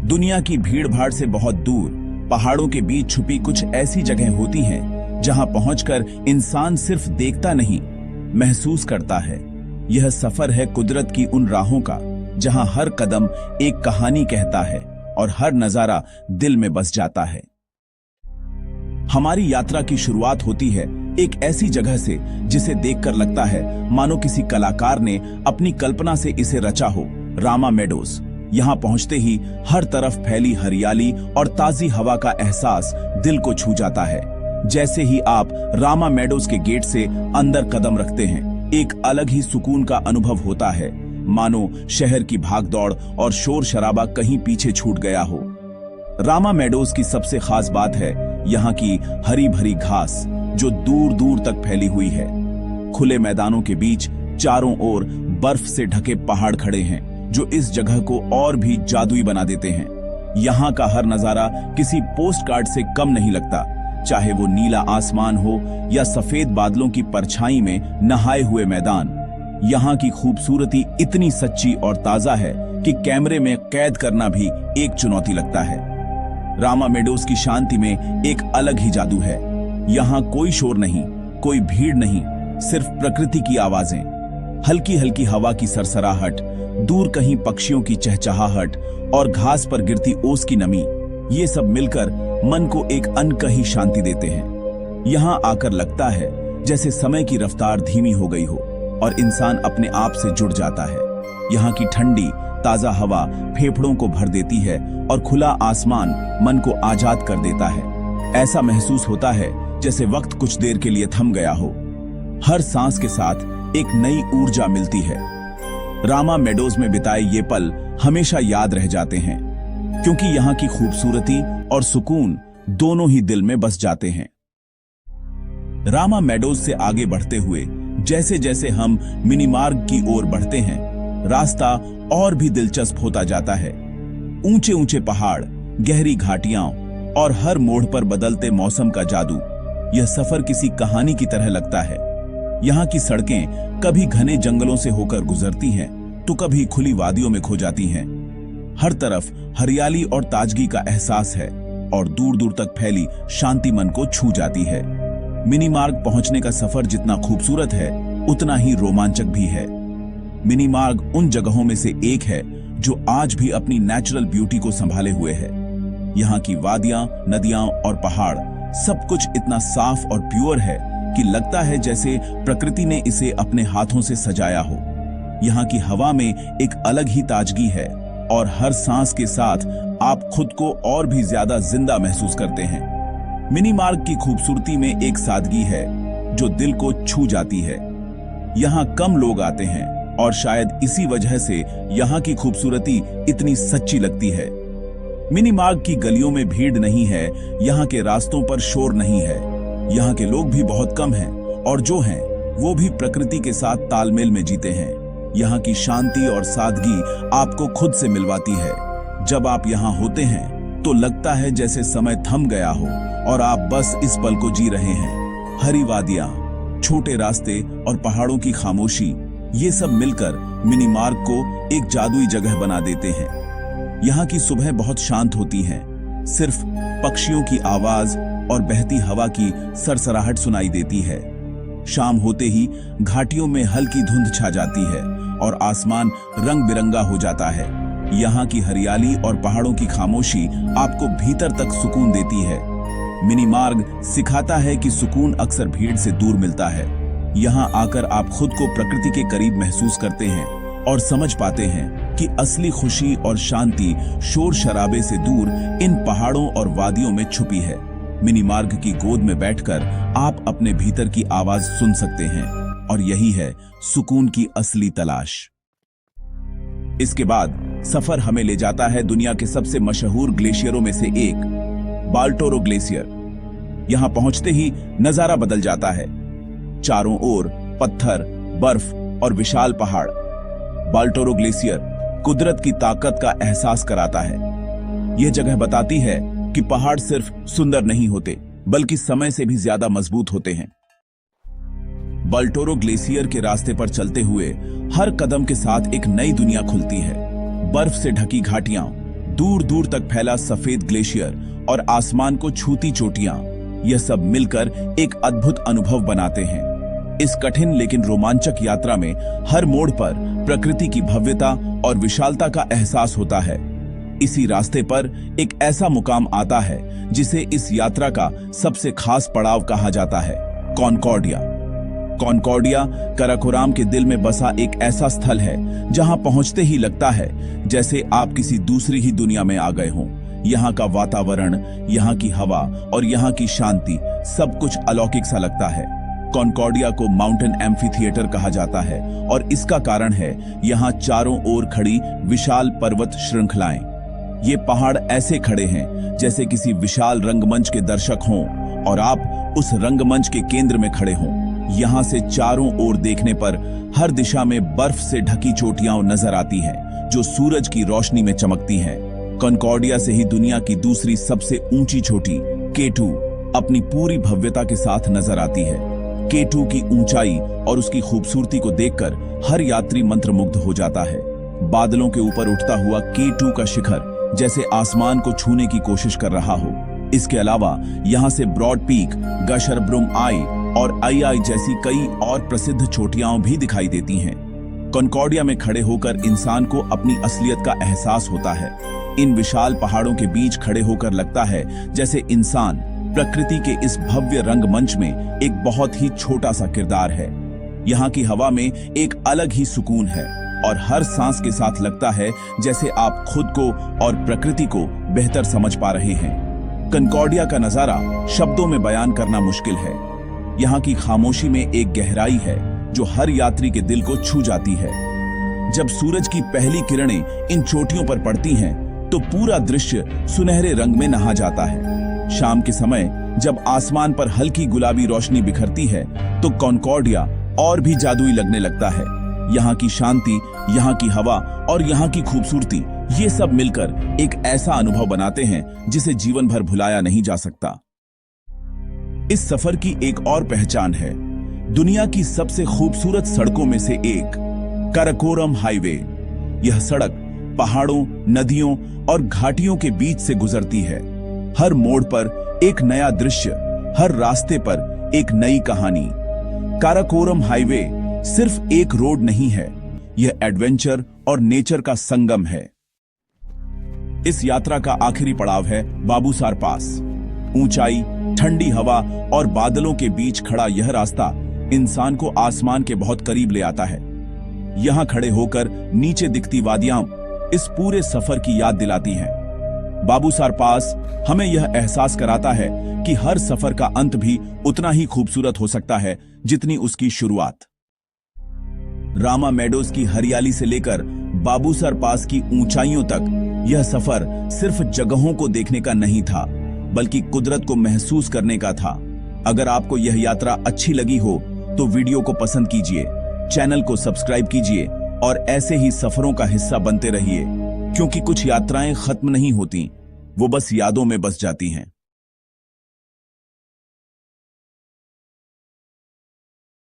दुनिया की भीड़ भाड़ से बहुत दूर पहाड़ों के बीच छुपी कुछ ऐसी जगह होती हैं जहां पहुंचकर इंसान सिर्फ देखता नहीं, महसूस करता है। यह सफर है कुदरत की उन राहों का जहां हर कदम एक कहानी कहता है और हर नजारा दिल में बस जाता है। हमारी यात्रा की शुरुआत होती है एक ऐसी जगह से जिसे देखकर लगता है मानो किसी कलाकार ने अपनी कल्पना से इसे रचा हो, रामा मेडोज। यहां पहुंचते ही हर तरफ फैली हरियाली और ताजी हवा का एहसास दिल को छू जाता है। जैसे ही आप रामा मेडोज के गेट से अंदर कदम रखते हैं, एक अलग ही सुकून का अनुभव होता है, मानो शहर की भागदौड़ और शोर शराबा कहीं पीछे छूट गया हो। रामा मेडोज की सबसे खास बात है यहाँ की हरी भरी घास जो दूर दूर तक फैली हुई है। खुले मैदानों के बीच चारों ओर बर्फ से ढके पहाड़ खड़े हैं जो इस जगह को और भी जादुई बना देते हैं। यहाँ का हर नजारा किसी पोस्ट कार्ड से कम नहीं लगता, चाहे वो नीला आसमान हो या सफेद बादलों की परछाई में नहाए हुए मैदान। यहाँ की खूबसूरती इतनी सच्ची और ताजा है कि कैमरे में कैद करना भी एक चुनौती लगता है। रामा मेडोज की शांति में एक अलग ही जादू है। यहाँ कोई शोर नहीं, कोई भीड़ नहीं, सिर्फ प्रकृति की आवाजें, हल्की हल्की हवा की सरसराहट, दूर कहीं पक्षियों की चहचहाहट और घास पर गिरती ओस की नमी। ये सब मिलकर मन को एक अनकही शांति देते हैं। यहाँ आकर लगता है जैसे समय की रफ्तार धीमी हो गई हो और इंसान अपने आप से जुड़ जाता है। यहाँ की ठंडी ताजा हवा फेफड़ों को भर देती है और खुला आसमान मन को आजाद कर देता है। ऐसा महसूस होता है जैसे वक्त कुछ देर के लिए थम गया हो। हर सांस के साथ एक नई ऊर्जा मिलती है। रामा मेडोज में बिताए ये पल हमेशा याद रह जाते हैं, क्योंकि यहाँ की खूबसूरती और सुकून दोनों ही दिल में बस जाते हैं। रामा मेडोज से आगे बढ़ते हुए जैसे जैसे हम मिनीमार्ग की ओर बढ़ते हैं, रास्ता और भी दिलचस्प होता जाता है। ऊंचे ऊंचे पहाड़, गहरी घाटियां और हर मोड़ पर बदलते मौसम का जादू। यह सफर किसी कहानी की तरह लगता है। यहाँ की सड़कें कभी घने जंगलों से होकर गुजरती हैं तो कभी खुली वादियों में खो जाती हैं। हर तरफ हरियाली और ताजगी का एहसास है और दूर दूर तक फैली शांति मन को छू जाती है। मिनी मार्ग पहुंचने का सफर जितना खूबसूरत है उतना ही रोमांचक भी है। मिनी मार्ग उन जगहों में से एक है जो आज भी अपनी नेचुरल ब्यूटी को संभाले हुए है। यहाँ की वादियां, नदियां और पहाड़ सब कुछ इतना साफ और प्योर है कि लगता है जैसे प्रकृति ने इसे अपने हाथों से सजाया हो। यहाँ की हवा में एक अलग ही ताजगी है और हर सांस के साथ आप खुद को और भी ज्यादा जिंदा महसूस करते हैं। मिनी मार्ग की खूबसूरती में एक सादगी है जो दिल को छू जाती है। यहाँ कम लोग आते हैं और शायद इसी वजह से यहाँ की खूबसूरती इतनी सच्ची लगती है। मिनी मार्ग की गलियों में भीड़ नहीं है, यहाँ के रास्तों पर शोर नहीं है। यहाँ के लोग भी बहुत कम हैं और जो हैं वो भी प्रकृति के साथ तालमेल में जीते हैं। यहाँ की शांति और सादगी आपको खुद से मिलवाती है। जब आप यहाँ होते हैं तो लगता है जैसे समय थम गया हो और आप बस इस पल को जी रहे हैं। हरी वादियां, छोटे रास्ते और पहाड़ों की खामोशी, ये सब मिलकर मिनी मार्ग को एक जादुई जगह बना देते हैं। यहाँ की सुबह बहुत शांत होती है, सिर्फ पक्षियों की आवाज और बहती हवा की सरसराहट सुनाई देती है। शाम होते ही घाटियों में हल्की धुंध छा जाती है और आसमान रंग बिरंगा हो जाता है। यहाँ की हरियाली और पहाड़ों की खामोशी आपको भीतर तक सुकून देती है। मिनी मार्ग सिखाता है कि सुकून अक्सर भीड़ से दूर मिलता है। यहाँ आकर आप खुद को प्रकृति के करीब महसूस करते हैं और समझ पाते हैं कि असली खुशी और शांति शोर शराबे से दूर इन पहाड़ों और वादियों में छुपी है। मिनी मार्ग की गोद में बैठकर आप अपने भीतर की आवाज सुन सकते हैं और यही है सुकून की असली तलाश। इसके बाद सफर हमें ले जाता है दुनिया के सबसे मशहूर ग्लेशियरों में से एक, बाल्टोरो ग्लेशियर। यहां पहुंचते ही नजारा बदल जाता है। चारों ओर पत्थर, बर्फ और विशाल पहाड़। बाल्टोरो ग्लेशियर कुदरत की ताकत का एहसास कराता है। यह जगह बताती है कि पहाड़ सिर्फ सुंदर नहीं होते बल्कि समय से भी ज्यादा मजबूत होते हैं। बाल्टोरो ग्लेशियर के रास्ते पर चलते हुए हर कदम के साथ एक नई दुनिया खुलती है। बर्फ से ढकी घाटियां, दूर दूर तक फैला सफेद ग्लेशियर और आसमान को छूती चोटियां, यह सब मिलकर एक अद्भुत अनुभव बनाते हैं। इस कठिन लेकिन रोमांचक यात्रा में हर मोड़ पर प्रकृति की भव्यता और विशालता का एहसास होता है। इसी रास्ते पर एक ऐसा मुकाम आता है जिसे इस यात्रा का सबसे खास पड़ाव कहा जाता है, कॉनकॉर्डिया। कॉनकॉर्डिया काराकोरम के दिल में बसा एक ऐसा स्थल है जहां पहुंचते ही लगता है जैसे आप किसी दूसरी ही दुनिया में आ गए हों। यहाँ का वातावरण, यहाँ की हवा और यहाँ की शांति सब कुछ अलौकिक सा लगता है। कॉनकॉर्डिया को माउंटेन एम्फीथिएटर कहा जाता है और इसका कारण है यहाँ चारों ओर खड़ी विशाल पर्वत श्रृंखलाएं। ये पहाड़ ऐसे खड़े हैं जैसे किसी विशाल रंगमंच के दर्शक हों और आप उस रंगमंच के केंद्र में खड़े हों। यहाँ से चारों ओर देखने पर हर दिशा में बर्फ से ढकी चोटियां नजर आती हैं, जो सूरज की रोशनी में चमकती हैं। कॉनकॉर्डिया से ही दुनिया की दूसरी सबसे ऊंची चोटी K2 अपनी पूरी भव्यता के साथ नजर आती है। K2 की ऊंचाई और उसकी खूबसूरती को देखकर हर यात्री मंत्रमुग्ध हो जाता है। बादलों के ऊपर उठता हुआ K2 का शिखर जैसे आसमान को छूने की कोशिश कर रहा हो। इसके अलावा यहाँ से ब्रॉड पीक, गशरब्रुम आई और आई जैसी कई और प्रसिद्ध चोटियां भी दिखाई देती हैं। कॉनकॉर्डिया में खड़े होकर इंसान को अपनी असलियत का एहसास होता है। इन विशाल पहाड़ों के बीच खड़े होकर लगता है जैसे इंसान प्रकृति के इस भव्य रंगमंच में एक बहुत ही छोटा सा किरदार है। यहाँ की हवा में एक अलग ही सुकून है और हर सांस के साथ लगता है जैसे आप खुद को और प्रकृति को बेहतर समझ पा रहे हैं। कॉनकॉर्डिया का नजारा शब्दों में बयान करना मुश्किल है। यहाँ की खामोशी में एक गहराई है जो हर यात्री के दिल को छू जाती है। जब सूरज की पहली किरणें इन चोटियों पर पड़ती हैं, तो पूरा दृश्य सुनहरे रंग में नहा जाता है। शाम के समय जब आसमान पर हल्की गुलाबी रोशनी बिखरती है, तो कॉनकॉर्डिया और भी जादुई लगने लगता है। यहाँ की शांति, यहाँ की हवा और यहाँ की खूबसूरती, ये सब मिलकर एक ऐसा अनुभव बनाते हैं जिसे जीवन भर भुलाया नहीं जा सकता। इस सफर की एक और पहचान है, दुनिया की सबसे खूबसूरत सड़कों में से एक काराकोरम हाईवे। यह सड़क पहाड़ों, नदियों और घाटियों के बीच से गुजरती है। हर मोड़ पर एक नया दृश्य, हर रास्ते पर एक नई कहानी। काराकोरम हाईवे सिर्फ एक रोड नहीं है, यह एडवेंचर और नेचर का संगम है। इस यात्रा का आखिरी पड़ाव है बाबूसार पास। ऊंचाई, ठंडी हवा और बादलों के बीच खड़ा यह रास्ता इंसान को आसमान के बहुत करीब ले आता है। यहां खड़े होकर नीचे दिखती वादियां इस पूरे सफर की याद दिलाती हैं। बाबूसार पास हमें यह एहसास कराता है कि हर सफर का अंत भी उतना ही खूबसूरत हो सकता है जितनी उसकी शुरुआत। रामा मेडोज की हरियाली से लेकर बाबूसार पास की ऊंचाइयों तक यह सफर सिर्फ जगहों को देखने का नहीं था, बल्कि कुदरत को महसूस करने का था। अगर आपको यह यात्रा अच्छी लगी हो तो वीडियो को पसंद कीजिए, चैनल को सब्सक्राइब कीजिए और ऐसे ही सफरों का हिस्सा बनते रहिए, क्योंकि कुछ यात्राएं खत्म नहीं होती, वो बस यादों में बस जाती हैं।